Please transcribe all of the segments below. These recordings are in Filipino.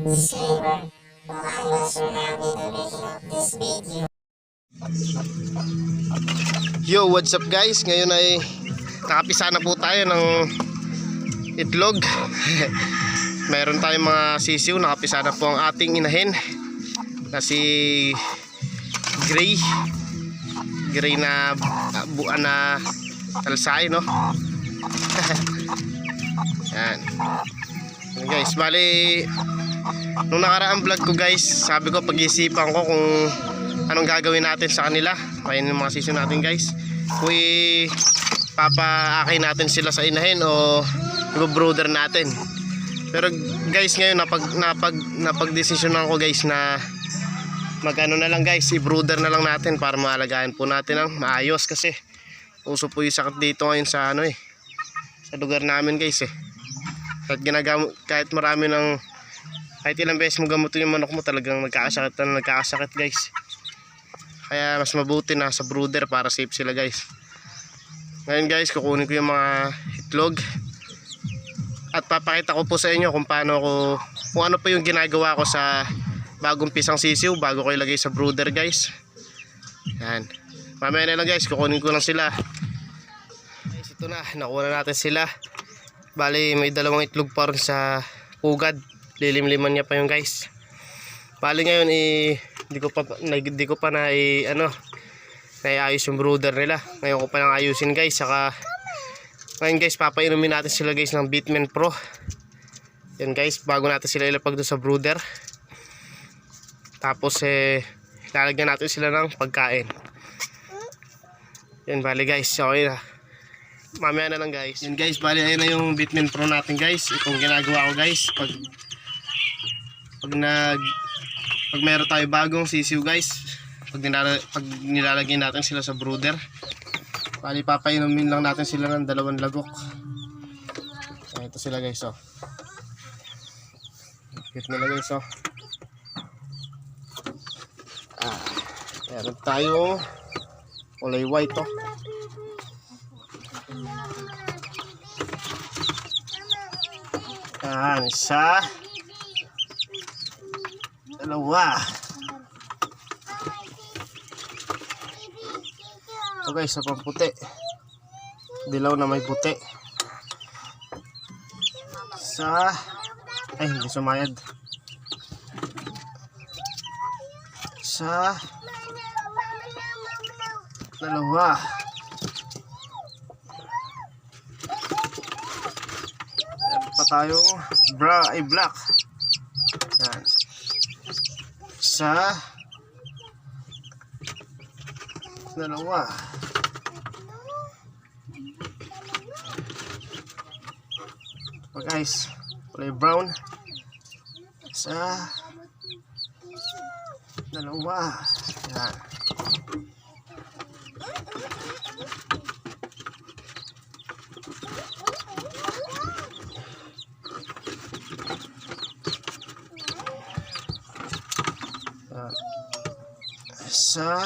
Disclaimer, all animals surrounding the making of this video. Yo, what's up guys? Ngayon ay nakapisa na po tayo ng itlog. Meron tayong mga sisiw, nakapisa na po ang ating inahin na si Gray na buwan na talsay, no? Yan. Yan guys, bali nung nakaraang vlog ko guys, sabi ko pag-isipan ko kung anong gagawin natin sa kanila. Ayun yung mga sisiw natin guys, kung papaakay natin sila sa inahin o i-brooder natin. Pero guys, ngayon napag-desisyonan ko guys na magano na lang guys, i-brooder na lang natin para maalagaan po natin ng maayos, kasi uso po yung sakit dito ngayon sa sa lugar namin guys kahit marami ng kahit ilang beses mo gamutin yung manok mo, talagang nagkakasakit guys. Kaya mas mabuti na sa brooder para safe sila guys. Ngayon guys, kukunin ko yung mga itlog at papakita ko po sa inyo kung ano po yung ginagawa ko sa bagong pisang sisiw bago ko ilagay sa brooder guys. Yan. Mamaya na lang guys, kukunin ko lang sila. Guys, ito na, nakuha na natin sila. Bali, may dalawang itlog pa rin sa pugad. Lilim-liman niya pa yung guys. Bali ngayon hindi ko pa naiayos yung brooder nila. Ngayon ko pa lang ayusin guys. Saka ngayon guys, papainumin natin sila guys ng Bitman Pro. Yan guys, bago natin sila ilapag doon sa brooder. Tapos lalagyan natin sila ng pagkain. Yan bali guys, okay na. Mamaya na lang guys. Yan guys, bali ayun na yung Bitman Pro natin guys. Itong ginagawa ko guys pag meron tayo bagong sisiw guys, pag nilalagay natin sila sa brooder, bali papainumin lang natin sila ng 2 lagok. Ito sila guys, oh. Cute nila guys, oh. Meron tayo kulay white, oh. Yan, isa, dalawa. Ito guys, sa pamputi, dilaw na may puti. Isa, ay hindi sumayad. Isa, dalawa. Meron pa tayong black. Yan. Isa, dalawa. So guys, kulay brown. Isa, dalawa. Yan. Isa,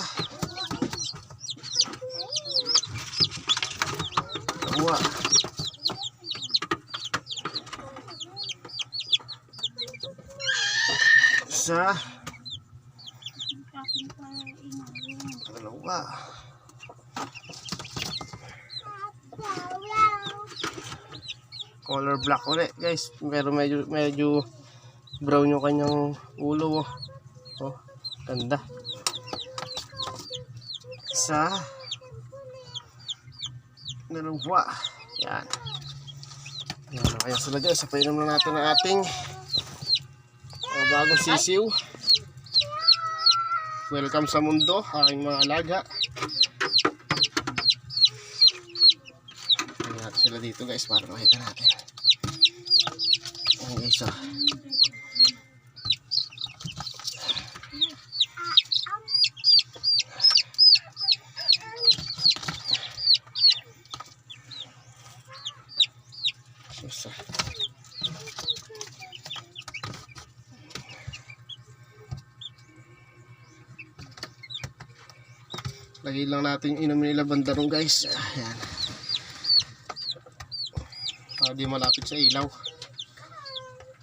dalawa. Isa, dalawa. Color black ulit guys, pero medyo brown yung kanyang ulo, oh. Oh, ganda. Isa, dalawa. Yan. Yan na kaya sila guys. Painom na natin ang ating bagong sisiw. Welcome sa mundo, aking mga alaga. Tingnan natin sila dito guys para makita natin. Ang isa. Lagay lang natin yung inumin nila bandarong guys. Ayan. Para di malapit sa ilaw.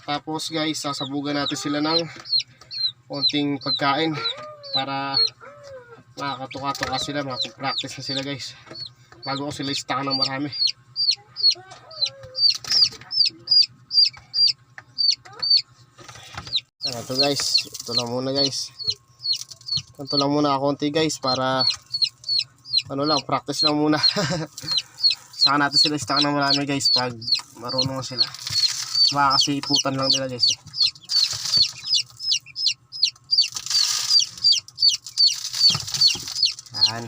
Tapos guys, sasabugan natin sila ng konting pagkain para makakatuka-tuka sila, makapag-practice na sila guys. Bago ko sila istakan ng marami. Ito guys, ito lang muna guys. Ito lang muna konti guys para ano lang, practice lang muna. Saka natin sila istakan ng marami guys pag marunong na sila. Baka kasi iputan lang nila guys. Yan.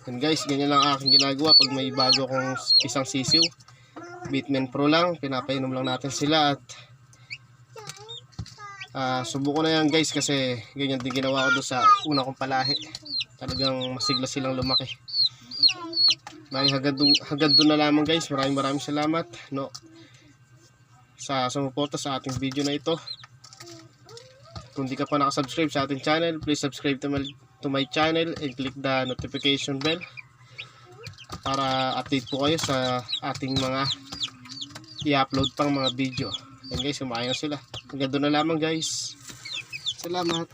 Yan guys, ganyan lang aking ginagawa pag may bago akong isang sisiw. Bitman Pro lang, pinapainom lang natin sila at subuko na yan guys kasi ganyan din ginawa ko doon sa una kong palahi. Talagang masigla silang lumaki. Hanggang doon na lamang guys. Maraming salamat no, sa sumuporta sa ating video na ito. Kung di ka pa nakasubscribe sa ating channel, please subscribe to my channel and click the notification bell para update po kayo sa ating mga i-upload pang mga video. Yan guys, kumain na sila. Hanggang doon na lamang guys. Salamat.